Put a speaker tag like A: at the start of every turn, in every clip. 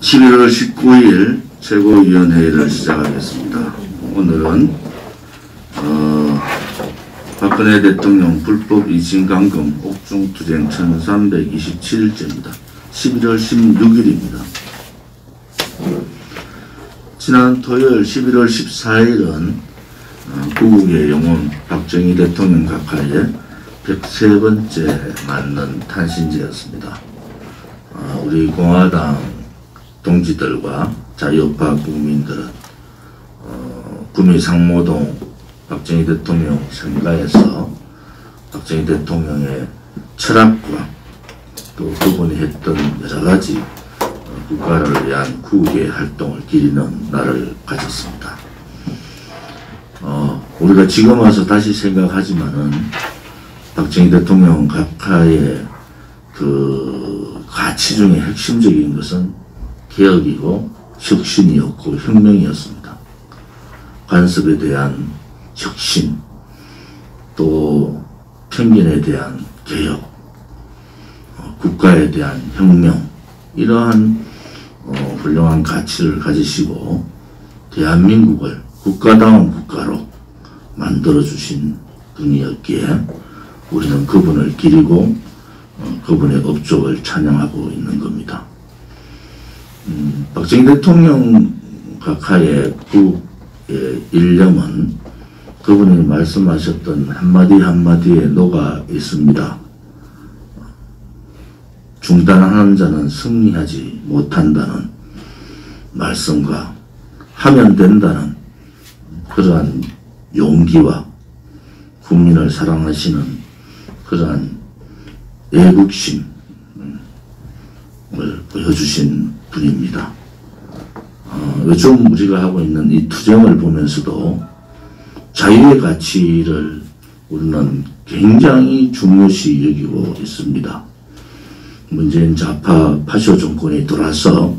A: 11월 19일 최고위원회의를 시작하겠습니다. 오늘은 박근혜 대통령 불법 이진강금 옥중투쟁 1327일째입니다. 11월 16일입니다. 지난 토요일 11월 14일은 구국의 영혼 박정희 대통령 각하의 103번째 맞는 탄신제였습니다. 우리 공화당 동지들과 자유우파 국민들은 구미 상모동 박정희 대통령 생가에서 박정희 대통령의 철학과 또 그분이 했던 여러가지 국가를 위한 구국의 활동을 기리는 날을 가졌습니다. 우리가 지금 와서 다시 생각하지만은 박정희 대통령 각하의 그 가치 중에 핵심적인 것은 개혁이고 혁신이었고 혁명이었습니다. 간섭에 대한 혁신, 또 편견에 대한 개혁, 국가에 대한 혁명, 이러한 훌륭한 가치를 가지시고 대한민국을 국가다운 국가로 만들어주신 분이었기에 우리는 그분을 기리고 그분의 업적을 찬양하고 있는 겁니다. 박정희 대통령 각하의 국의 일념은 그분이 말씀하셨던 한마디 한마디에 녹아 있습니다. 중단하는 자는 승리하지 못한다는 말씀과 하면 된다는 그러한 용기와 국민을 사랑하시는 그러한 애국심을 보여주신 분입니다. 요즘 우리가 하고 있는 이 투쟁을 보면서도 자유의 가치를 우리는 굉장히 중요시 여기고 있습니다. 문재인 좌파 파쇼 정권이 돌아서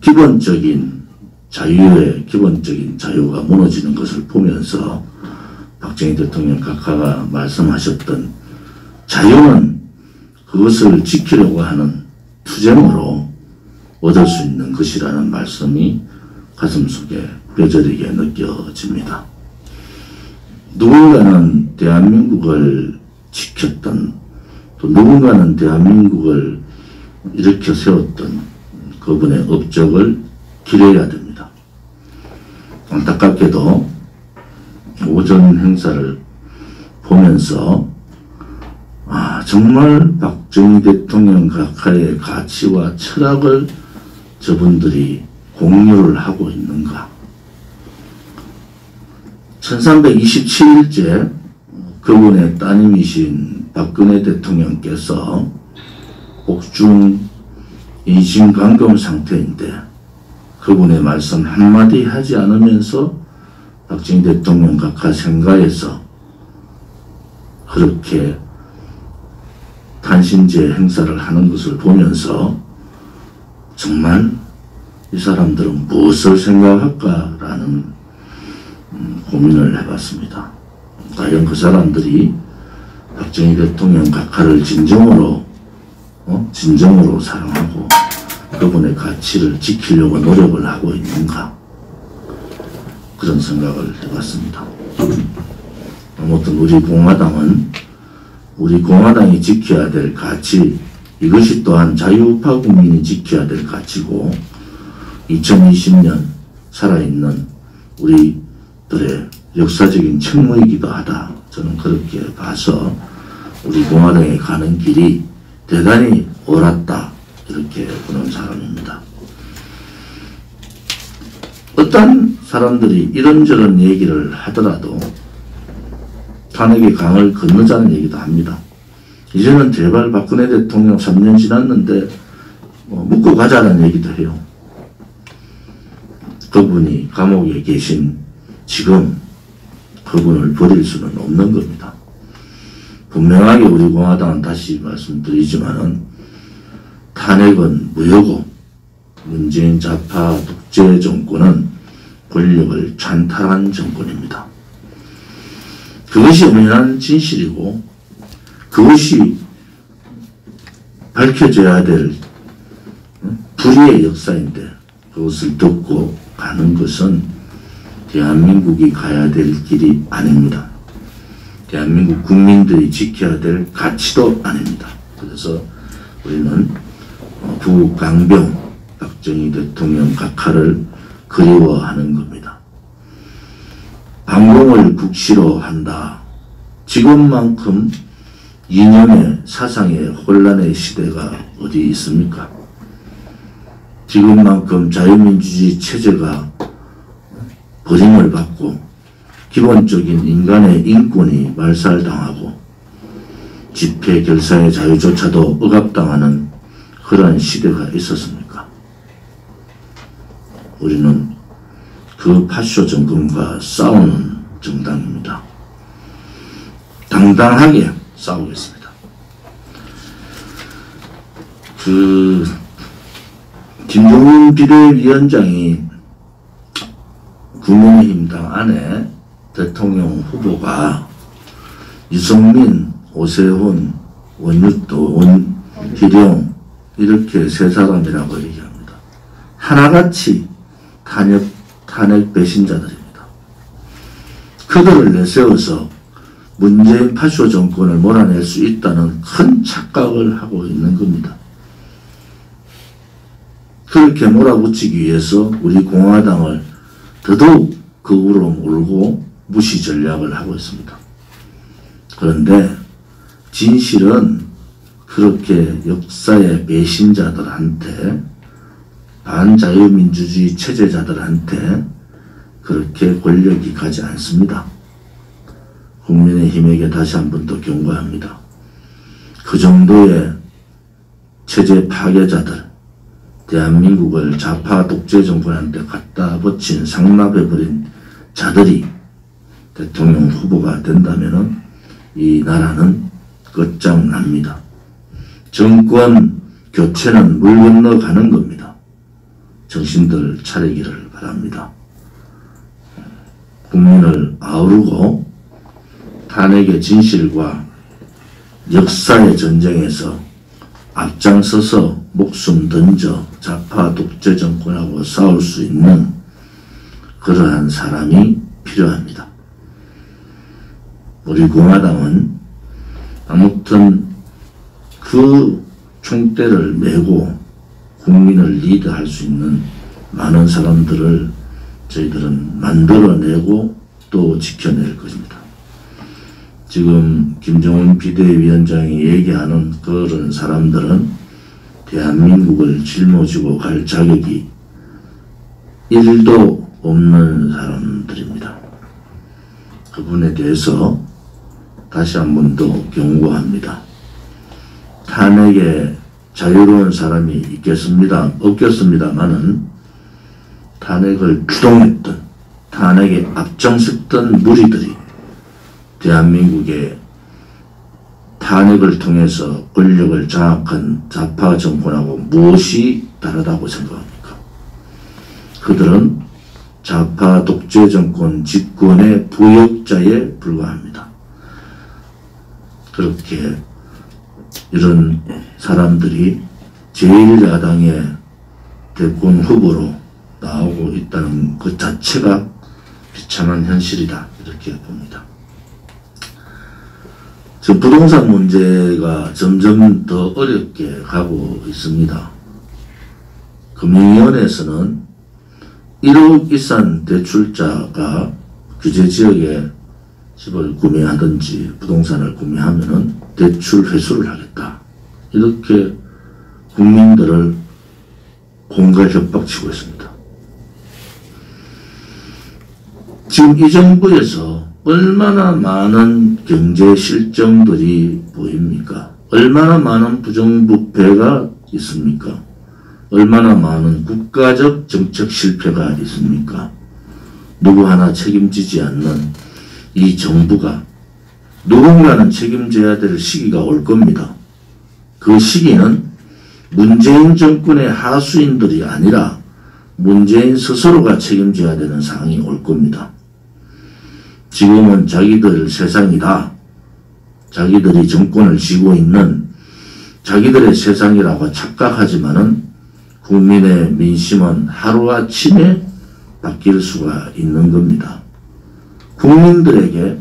A: 기본적인 자유가 무너지는 것을 보면서 박정희 대통령 각하가 말씀하셨던 자유는 그것을 지키려고 하는 투쟁으로 얻을 수 있는 것이라는 말씀이 가슴속에 뼈저리게 느껴집니다. 누군가는 대한민국을 지켰던, 또 누군가는 대한민국을 일으켜 세웠던 그분의 업적을 기려야 됩니다. 안타깝게도 오전 행사를 보면서 정말 박정희 대통령 각하의 가치와 철학을 저분들이 공유를 하고 있는가. 1327일째 그분의 따님이신 박근혜 대통령께서 옥중 이진강금 상태인데 그분의 말씀 한마디 하지 않으면서 박정희 대통령 각하 생가에서 그렇게 탄신제 행사를 하는 것을 보면서 정말 이 사람들은 무엇을 생각할까라는 고민을 해봤습니다. 과연 그 사람들이 박정희 대통령 각하를 진정으로 사랑하고 그분의 가치를 지키려고 노력을 하고 있는가, 그런 생각을 해봤습니다. 아무튼 우리 공화당이 지켜야 될 가치, 이것이 또한 자유우파 국민이 지켜야 될 가치고 2020년 살아있는 우리들의 역사적인 책무이기도 하다. 저는 그렇게 봐서 우리 공화당에 가는 길이 대단히 옳았다, 이렇게 보는 사람입니다. 어떤 사람들이 이런저런 얘기를 하더라도 탄핵의 강을 건너자는 얘기도 합니다. 이제는 제발 박근혜 대통령 3년 지났는데 묻고 가자는 얘기도 해요. 그분이 감옥에 계신 지금 그분을 버릴 수는 없는 겁니다. 분명하게 우리 공화당은 다시 말씀드리지만은 탄핵은 무효고 문재인 좌파 독재 정권은 권력을 찬탈한 정권입니다. 그것이 엄연한 진실이고 그것이 밝혀져야 될 불의의 역사인데 그것을 덮고 가는 것은 대한민국이 가야 될 길이 아닙니다. 대한민국 국민들이 지켜야 될 가치도 아닙니다. 그래서 우리는 부강병 박정희 대통령 각하를 그리워하는 겁니다. 반공을 국시로 한다. 지금만큼 이념의 사상의 혼란의 시대가 어디 있습니까? 지금만큼 자유민주주의 체제가 버림을 받고 기본적인 인간의 인권이 말살당하고 집회 결사의 자유조차도 억압당하는 그러한 시대가 있었습니까? 우리는 그 파쇼 정권과 싸우는 정당입니다. 당당하게 싸우겠습니다. 김종인 비대위원장이 국민의힘당 안에 대통령 후보가 유승민, 오세훈, 원유도, 원희룡 이렇게 세 사람이라고 얘기합니다. 하나같이 탄핵 배신자들입니다. 그들을 내세워서 문재인 파쇼 정권을 몰아낼 수 있다는 큰 착각을 하고 있는 겁니다. 그렇게 몰아붙이기 위해서 우리 공화당을 더더욱 극으로 몰고 무시 전략을 하고 있습니다. 그런데 진실은 그렇게 역사의 배신자들한테 반자유민주주의 체제자들한테 그렇게 권력이 가지 않습니다. 국민의힘에게 다시 한 번 더 경고합니다. 그 정도의 체제 파괴자들, 대한민국을 좌파 독재 정권한테 갖다 붙인 상납해버린 자들이 대통령 후보가 된다면 이 나라는 끝장납니다. 정권 교체는 물 건너가는 겁니다. 정신들 차리기를 바랍니다. 국민을 아우르고 탄핵의 진실과 역사의 전쟁에서 앞장서서 목숨 던져 좌파 독재 정권하고 싸울 수 있는 그러한 사람이 필요합니다. 우리 공화당은 아무튼 그 총대를 메고 국민을 리드할 수 있는 많은 사람들을 저희들은 만들어내고 또 지켜낼 것입니다. 지금 김정은 비대위원장이 얘기하는 그런 사람들은 대한민국을 짊어지고 갈 자격이 1도 없는 사람들입니다. 그분에 대해서 다시 한 번 더 경고합니다. 탄핵에 자유로운 사람이 있겠습니다. 없겠습니다만은 탄핵을 주동했던, 탄핵에 앞장섰던 무리들이 대한민국의 탄핵을 통해서 권력을 장악한 좌파 정권하고 무엇이 다르다고 생각합니까? 그들은 좌파 독재 정권 집권의 부역자에 불과합니다. 그렇게 이런 사람들이 제1야당의 대권 후보로 나오고 있다는 그 자체가 비참한 현실이다, 이렇게 봅니다. 지금 부동산 문제가 점점 더 어렵게 가고 있습니다. 금융위원회에서는 1억 이상 대출자가 규제지역에 집을 구매하든지 부동산을 구매하면은 대출 회수를 하겠다, 이렇게 국민들을 공갈 협박치고 있습니다. 지금 이 정부에서 얼마나 많은 경제 실정들이 보입니까? 얼마나 많은 부정부패가 있습니까? 얼마나 많은 국가적 정책 실패가 있습니까? 누구 하나 책임지지 않는 이 정부가 누군가는 책임져야 될 시기가 올 겁니다. 그 시기는 문재인 정권의 하수인들이 아니라 문재인 스스로가 책임져야 되는 상황이 올 겁니다. 지금은 자기들 세상이다, 자기들이 정권을 쥐고 있는 자기들의 세상이라고 착각하지만은 국민의 민심은 하루아침에 바뀔 수가 있는 겁니다. 국민들에게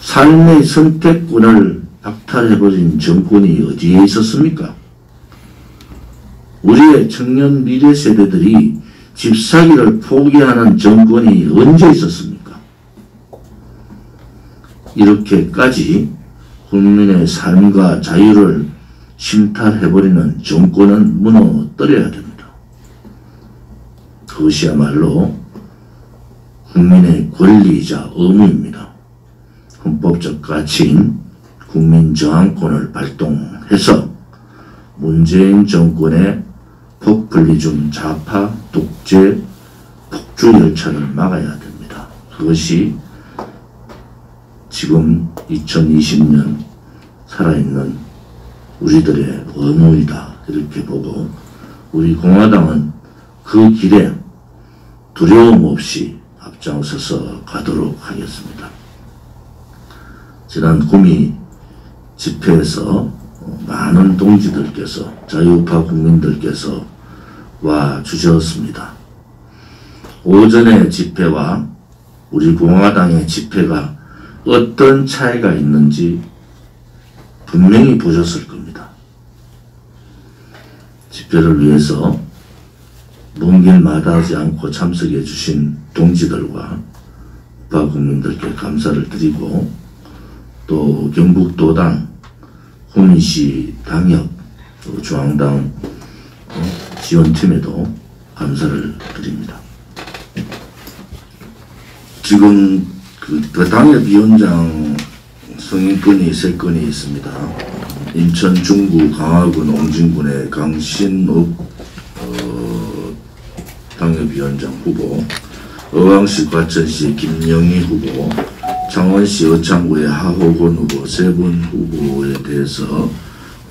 A: 삶의 선택권을 박탈해버린 정권이 어디에 있었습니까? 우리의 청년 미래 세대들이 집 사기를 포기하는 정권이 언제 있었습니까? 이렇게까지 국민의 삶과 자유를 침탈해버리는 정권은 무너뜨려야 됩니다. 그것이야말로 국민의 권리이자 의무입니다. 헌법적 가치인 국민저항권을 발동해서 문재인 정권의 포퓰리즘 좌파 독재 폭주 열차를 막아야 됩니다. 그것이 지금 2020년 살아있는 우리들의 의무이다 이렇게 보고 우리 공화당은 그 길에 두려움 없이 앞장서서 가도록 하겠습니다. 지난 구미 집회에서 많은 동지들께서 자유우파 국민들께서 와 주셨습니다. 오전의 집회와 우리 공화당의 집회가 어떤 차이가 있는지 분명히 보셨을 겁니다. 집회를 위해서 먼 길 마다하지 않고 참석해 주신 동지들과 우파 국민들께 감사를 드리고 또 경북도당 구미시 당협 중앙당 지원팀에도 감사를 드립니다. 지금 그 당협위원장 승인권이 3건이 있습니다. 인천 중구 강화군 옹진군의 강신욱 당협위원장 후보, 의왕시 과천시 김영희 후보, 창원시 의창구의 하호건 후보 3분 후보에 대해서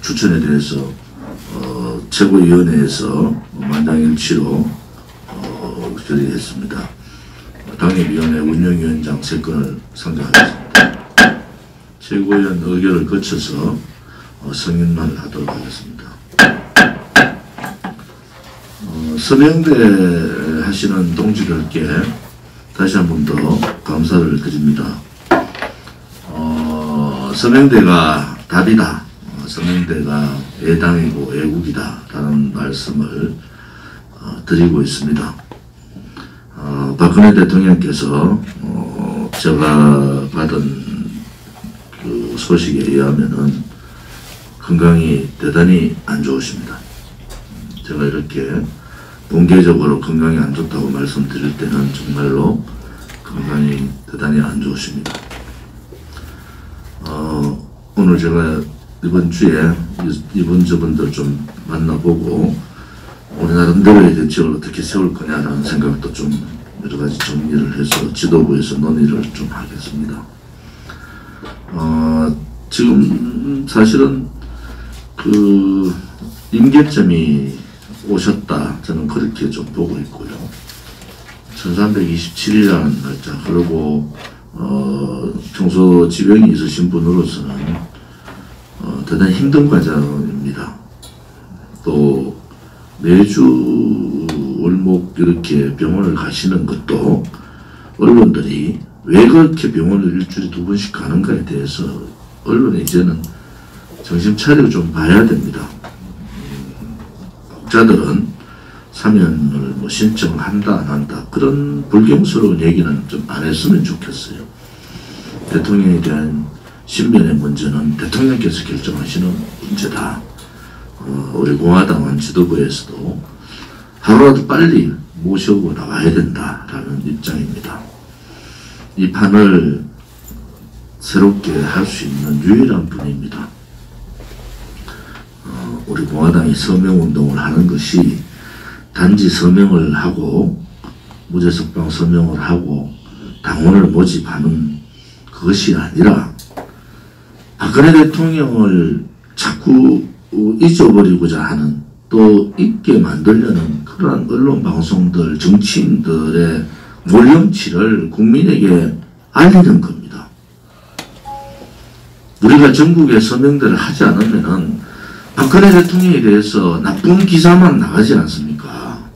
A: 추천에 대해서 최고위원회에서 만장일치로 결의했습니다. 당협위원회 운영위원장 3건을 선정하겠습니다. 최고위원 의결을 거쳐서 승인만 하도록 하겠습니다. 서명대 하시는 동지들께 다시 한 번 더 감사를 드립니다. 서명대가 답이다. 서명대가 애당이고 애국이다 라는 말씀을 드리고 있습니다. 박근혜 대통령께서 제가 받은 그 소식에 의하면은 건강이 대단히 안 좋으십니다. 제가 이렇게 공개적으로 건강이 안 좋다고 말씀드릴 때는 정말로 건강이 대단히 안 좋으십니다. 오늘 제가 이번 주에 이분저분들 좀 만나보고 우리 나름대로의 대책을 어떻게 세울 거냐라는 생각도 좀 여러 가지 정리를 해서 지도부에서 논의를 좀 하겠습니다. 지금 사실은 그 임계점이 오셨다 저는 그렇게 좀 보고 있고요. 1327이라는 날짜 그리고 평소 지병이 있으신 분으로서는 대단히 힘든 과정입니다. 또 매주 월목 이렇게 병원을 가시는 것도 언론들이 왜 그렇게 병원을 일주일에 2번씩 가는가에 대해서 언론이 이제는 정신 차리고 좀 봐야 됩니다. 혹자들은 사면을 뭐 신청한다 안 한다 그런 불경스러운 얘기는 좀 안 했으면 좋겠어요. 대통령에 대한 신변의 문제는 대통령께서 결정하시는 문제다. 우리 공화당은 지도부에서도 하루라도 빨리 모셔오고 나와야 된다라는 입장입니다. 이 판을 새롭게 할 수 있는 유일한 분입니다. 우리 공화당이 서명운동을 하는 것이 단지 서명을 하고 무죄석방 서명을 하고 당원을 모집하는 그것이 아니라 박근혜 대통령을 자꾸 잊어버리고자 하는 또 잊게 만들려는 그러한 언론 방송들 정치인들의 몰령치를 국민에게 알리는 겁니다. 우리가 전국에 서명대를 하지 않으면은 박근혜 대통령에 대해서 나쁜 기사만 나가지 않습니까?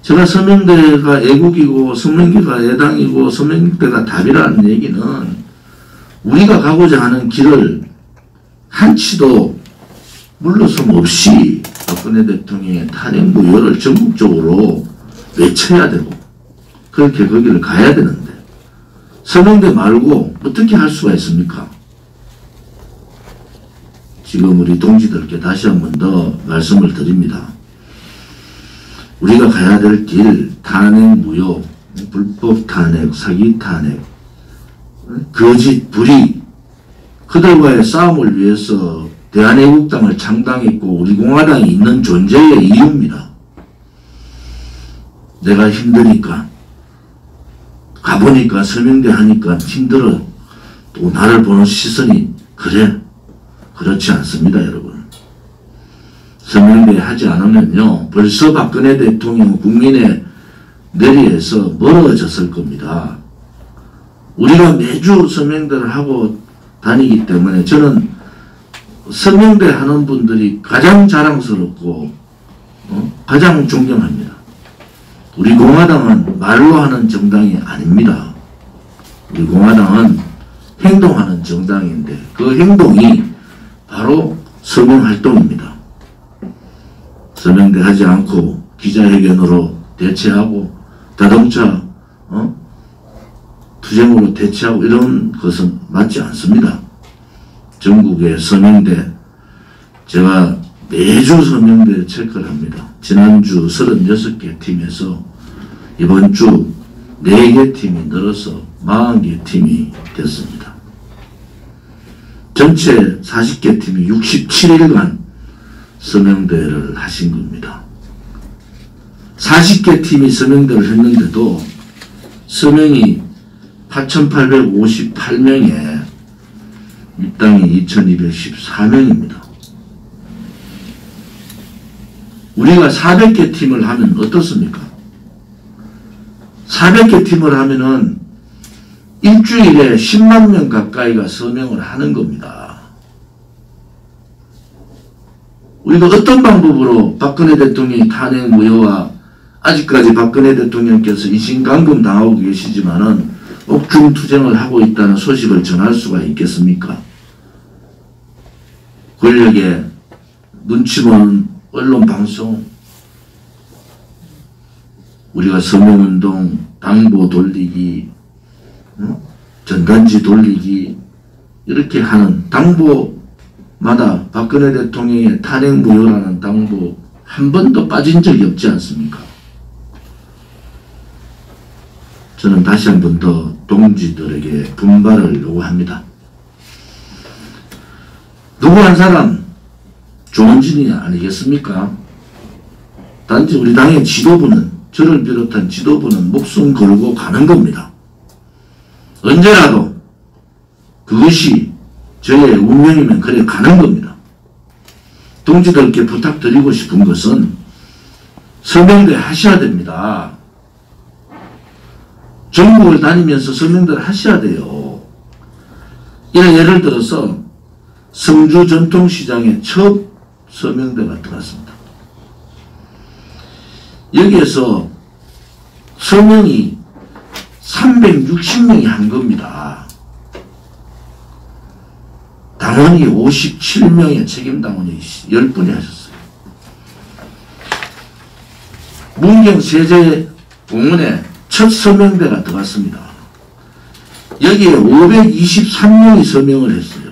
A: 제가 서명대가 애국이고 서명대가 애당이고 서명대가 답이라는 얘기는 우리가 가고자 하는 길을 한치도 물러섬 없이 박근혜 대통령의 탄핵 무효를 전국적으로 외쳐야 되고 그렇게 거기를 가야 되는데 서명대 말고 어떻게 할 수가 있습니까? 지금 우리 동지들께 다시 한 번 더 말씀을 드립니다. 우리가 가야 될 길, 탄핵 무효, 불법 탄핵, 사기 탄핵, 거짓, 불의, 그들과의 싸움을 위해서 대한애국당을 창당했고 우리 공화당이 있는 존재의 이유입니다. 내가 힘드니까, 가보니까 서명대 하니까 힘들어. 또 나를 보는 시선이 그래? 그렇지 않습니다, 여러분. 서명대 하지 않으면요, 벌써 박근혜 대통령 국민의 내리에서 멀어졌을 겁니다. 우리가 매주 서명대를 하고 다니기 때문에 저는 서명대 하는 분들이 가장 자랑스럽고 가장 존경합니다. 우리 공화당은 말로 하는 정당이 아닙니다. 우리 공화당은 행동하는 정당인데 그 행동이 바로 서명활동입니다. 서명대 하지 않고 기자회견으로 대체하고 자동차 투쟁으로 대체하고 이런 것은 맞지 않습니다. 전국의 서명대, 제가 매주 서명대 체크를 합니다. 지난주 36개 팀에서 이번 주 4개 팀이 늘어서 40개 팀이 됐습니다. 전체 40개 팀이 67일간 서명대를 하신 겁니다. 40개 팀이 서명대를 했는데도 서명이 8,858명에 입당이 2,214명입니다. 우리가 400개 팀을 하면 어떻습니까? 400개 팀을 하면은 일주일에 10만 명 가까이가 서명을 하는 겁니다. 우리가 어떤 방법으로 박근혜 대통령이 탄핵 무효와 아직까지 박근혜 대통령께서 이신강금 당하고 계시지만은 옥중 투쟁을 하고 있다는 소식을 전할 수가 있겠습니까? 권력의 눈치 보는 언론 방송, 우리가 서명운동, 당보 돌리기, 전단지 돌리기 이렇게 하는 당보마다 박근혜 대통령의 탄핵 무효라는 당보 한 번도 빠진 적이 없지 않습니까? 저는 다시 한 번 더 동지들에게 분발을 요구합니다. 누구 한 사람 좋은 진이 아니겠습니까? 단지 우리 당의 지도부는, 저를 비롯한 지도부는 목숨 걸고 가는 겁니다. 언제라도 그것이 저의 운명이면 그래 가는 겁니다. 동지들께 부탁드리고 싶은 것은 서명대 하셔야 됩니다. 전국을 다니면서 서명대를 하셔야 돼요. 예를 들어서 성주 전통시장에 첫 서명대가 들어갔습니다. 여기에서 서명이 360명이 한 겁니다. 당원이 57명의 책임당원이 10분이 하셨어요. 문경 세제공원에 첫 서명대가 들어갔습니다. 여기에 523명이 서명을 했어요.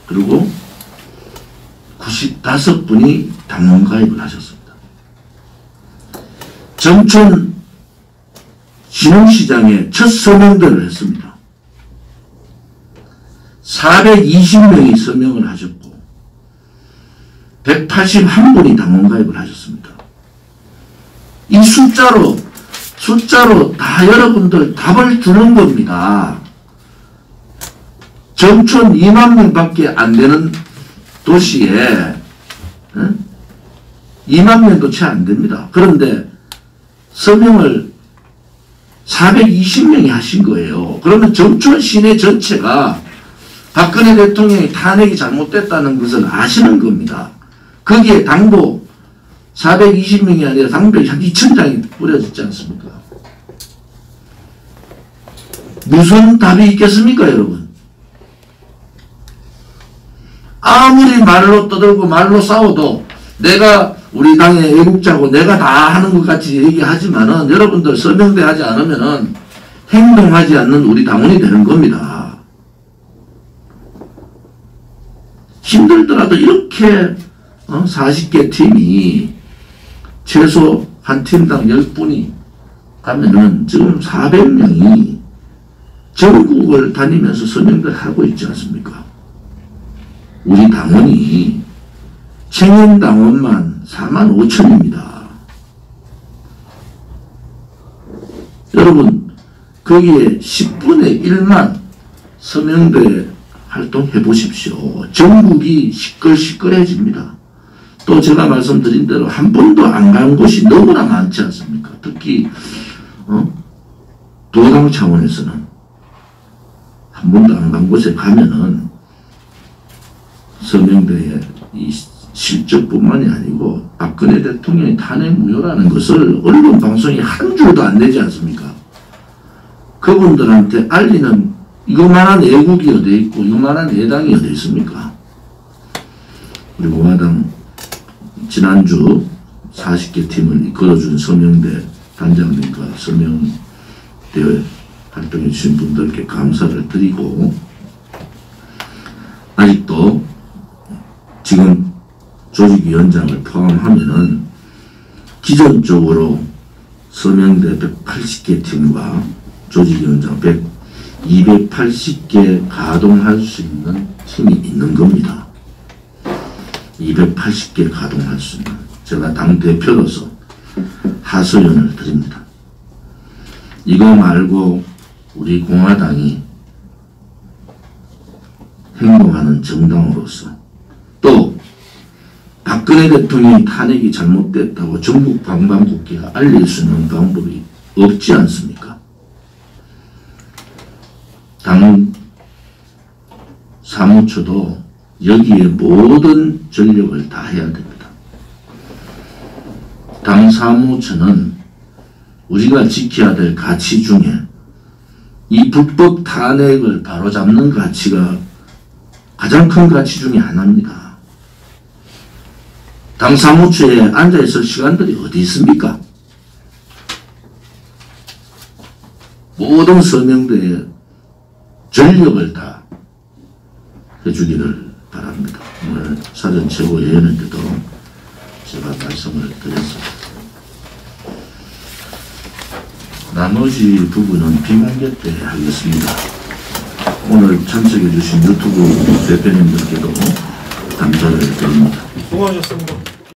A: 그리고 95분이 당원 가입을 하셨습니다. 정촌 신흥시장에 첫 서명대를 했습니다. 420명이 서명을 하셨고 181분이 당원 가입을 하셨습니다. 이 숫자로 다 여러분들 답을 주는 겁니다. 정촌 2만 명밖에 안 되는 도시에 2만 명도 채 안 됩니다. 그런데 서명을 420명이 하신 거예요. 그러면 정촌 시내 전체가 박근혜 대통령이 탄핵이 잘못됐다는 것을 아시는 겁니다. 거기에 당도 420명이 아니라 당도 한 2,000장이 뿌려졌지 않습니까? 무슨 답이 있겠습니까, 여러분? 아무리 말로 떠들고 말로 싸워도 내가 우리 당의 애국자고 내가 다 하는 것 같이 얘기하지만은 여러분들 서명대 하지 않으면은 행동하지 않는 우리 당원이 되는 겁니다. 힘들더라도 이렇게 40개 팀이 최소 한 팀당 10분이 가면은 지금 400명이 전국을 다니면서 서명대를 하고 있지 않습니까? 우리 당원이 청년당원만 45,000입니다. 여러분 거기에 10분의 1만 서명대 활동해 보십시오. 전국이 시끌시끌해집니다. 또 제가 말씀드린 대로 한 번도 안 간 곳이 너무나 많지 않습니까? 특히 도당 차원에서는 한 번도 안 간 곳에 가면은 서명대의 이 실적뿐만이 아니고 박근혜 대통령이 탄핵 무효라는 것을 언론 방송이 한 줄도 안 내지 않습니까? 그분들한테 알리는 이거만한 애국이 어디 있고 이거만한 애당이 어디 있습니까? 우리 공화당 지난주 40개 팀을 이끌어준 서명대 단장님과 서명대 활동해 주신 분들께 감사를 드리고 아직도 지금 조직위원장을 포함하면은 기존적으로 서명대 180개 팀과 조직위원장 280개 가동할 수 있는 팀이 있는 겁니다. 280개 가동할 수 있는. 제가 당대표로서 하소연을 드립니다. 이거 말고 우리 공화당이 행동하는 정당으로서 또 박근혜 대통령이 탄핵이 잘못됐다고 전국 방방곡곡에 알릴 수 있는 방법이 없지 않습니까? 당 사무처도 여기에 모든 전력을 다해야 됩니다. 당 사무처는 우리가 지켜야 될 가치 중에 이 불법 탄핵을 바로잡는 가치가 가장 큰 가치 중에 하나입니다. 당 사무처에 앉아있을 시간들이 어디 있습니까? 모든 서명대에 전력을 다 해주기를 바랍니다. 오늘 사전 최고위원회 때도 제가 말씀을 드렸습니다. 나머지 부분은 비공개 때 하겠습니다. 오늘 참석해 주신 유튜브 대표님들께도 감사를 드립니다.
B: 수고하셨습니다.